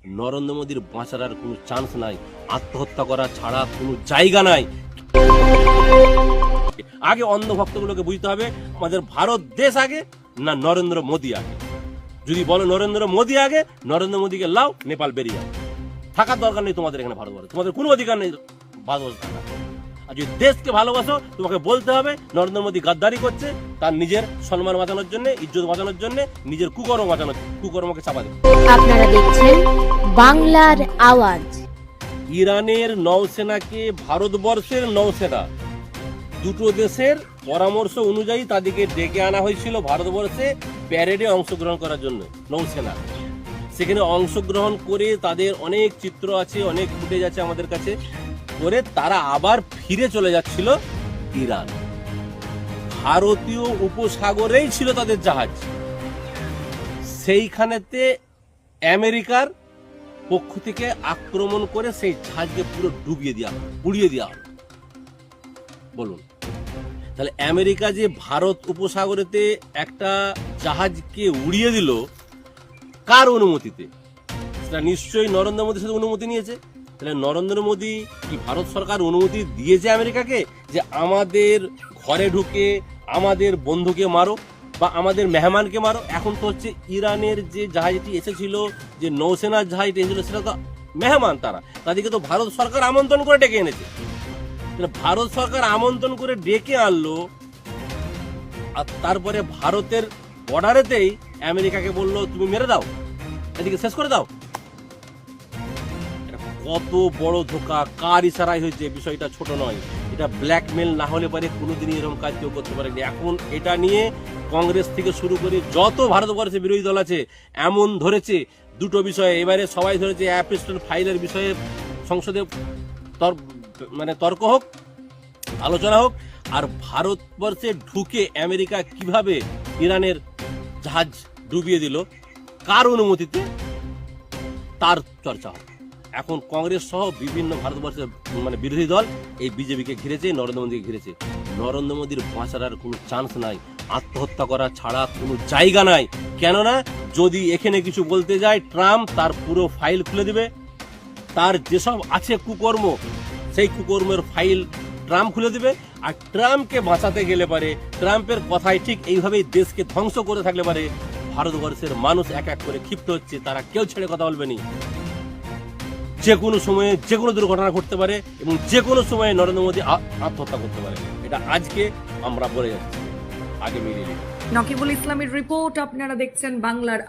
নরেন্দ্র মোদীর বাঁচার আর কোনো চান্স নাই, আত্মহত্যা করা ছাড়া কোনো জায়গা নাই। আগে অন্ধভক্তগুলোকে বুঝতে হবে আমাদের ভারত দেশ আগে না নরেন্দ্র মোদী আগে। যদি বলো নরেন্দ্র মোদী আগে, নরেন্দ্র মোদীকে লাও, নেপাল বেরিয়ে যাও, থাকার দরকার নেই তোমাদের এখানে ভারতবর্ষে, তোমাদের কোনো অধিকার নেই ভারতবর্ষে থাকা। আর যদি দেশকে ভালোবাসো তোমাকে বলতে হবে নরেন্দ্র মোদী গাদ্দারি করছে, তার নিজের সম্মান বাঁচানোর জন্য, ইজ্জত বাঁচানোর জন্য, নিজের কুকর্মকে চাপা দেবে। আপনারা দেখছেন বাংলার আওয়াজ। ইরানের নৌসেনাকে ভারতবর্ষের নৌসেনা, দুটো দেশের পরামর্শ অনুযায়ী তাদেরকে ডেকে আনা হয়েছিল ভারতবর্ষে প্যারেডে অংশগ্রহণ করার জন্য। নৌসেনা সেখানে অংশগ্রহণ করে তাদের অনেক চিত্র আছে, অনেক ফুটেজ আছে আমাদের কাছে, করে তারা আবার ফিরে চলে যাচ্ছিল ইরান। ভারতীয় উপসাগরেই ছিল তাদের জাহাজ, সেইখানেতে আমেরিকার পক্ষ থেকে আক্রমণ করে সেই জাহাজকে পুরো পুড়িয়ে দেওয়া হলো। বলুন তাহলে আমেরিকা যে ভারত উপসাগরেতে একটা জাহাজকে উড়িয়ে দিল কার অনুমতিতে? সেটা নিশ্চয়ই নরেন্দ্র মোদীর সাথে অনুমতি নিয়েছে। তাহলে নরেন্দ্র মোদী কি ভারত সরকার অনুমতি দিয়েছে আমেরিকাকে যে আমাদের ঘরে ঢুকে আমাদের বন্ধুকে মারো বা আমাদের মেহমানকে মারো? এখন তো হচ্ছে ইরানের যে জাহাজটি এসেছিল, যে নৌসেনার জাহাজটি এসেছিল, সেটা তো মেহমান, তাদেরকে তো ভারত সরকার আমন্ত্রণ করে ডেকে এনেছে। ভারত সরকার আমন্ত্রণ করে ডেকে আনলো, আর তারপরে ভারতের বর্ডারেতেই আমেরিকাকে বললো তুমি মেরে দাও, এদিকে শেষ করে দাও। কত বড় ধোকা, কার ইশারায় হয়েছে, বিষয়টা ছোট নয়। এটা ব্ল্যাকমেল না হলে পারে কোনোদিনই এরকম কাজ কেউ করতে পারেনি। এখন এটা নিয়ে কংগ্রেস থেকে শুরু করে যত ভারতবর্ষে বিরোধী দল আছে এমন ধরেছে দুটো বিষয়ে। এবারে সবাই ধরেছে অ্যাপস্টন ফাইলের বিষয়ে সংসদে তর্ক হোক, আলোচনা হোক, আর ভারতবর্ষে ঢুকে আমেরিকা কিভাবে ইরানের জাহাজ ডুবিয়ে দিল, কার অনুমতিতে, তার চর্চা হোক। এখন কংগ্রেস সহ বিভিন্ন ভারতবর্ষের বিরোধী দল এই বিজেপিকে ঘিরেছে, নরেন্দ্র মোদীকে ঘিরেছে। নরেন্দ্র মোদীর বাঁচার আর কোনো চান্স নাই, আত্মহত্যা করা ছাড়া কোনো জায়গা নাই। কেননা যদি এখানে কিছু বলতে যায় ট্রাম্প তার পুরো ফাইল খুলে দিবে, তার যেসব আছে কুকর্ম সেই কুকর্মের ফাইল ট্রাম্প খুলে দিবে। আর ট্রাম্পকে বাঁচাতে গেলে পারে, ট্রাম্পের কথাই ঠিক এইভাবেই দেশকে ধ্বংস করে থাকলে পারে, ভারতবর্ষের মানুষ এক এক করে ক্ষিপ্ত হচ্ছে, তারা কেউ ছেড়ে কথা বলবে না। যে কোনো সময়ে যে কোনো দুর্ঘটনা ঘটতে পারে এবং যে কোনো সময়ে নরেন্দ্র মোদী আত্মহত্যা করতে পারে। এটা আজকে আমরা বলে যাচ্ছি, আগে মিলিয়ে। নকিবুল ইসলামের রিপোর্ট, আপনারা দেখছেন বাংলার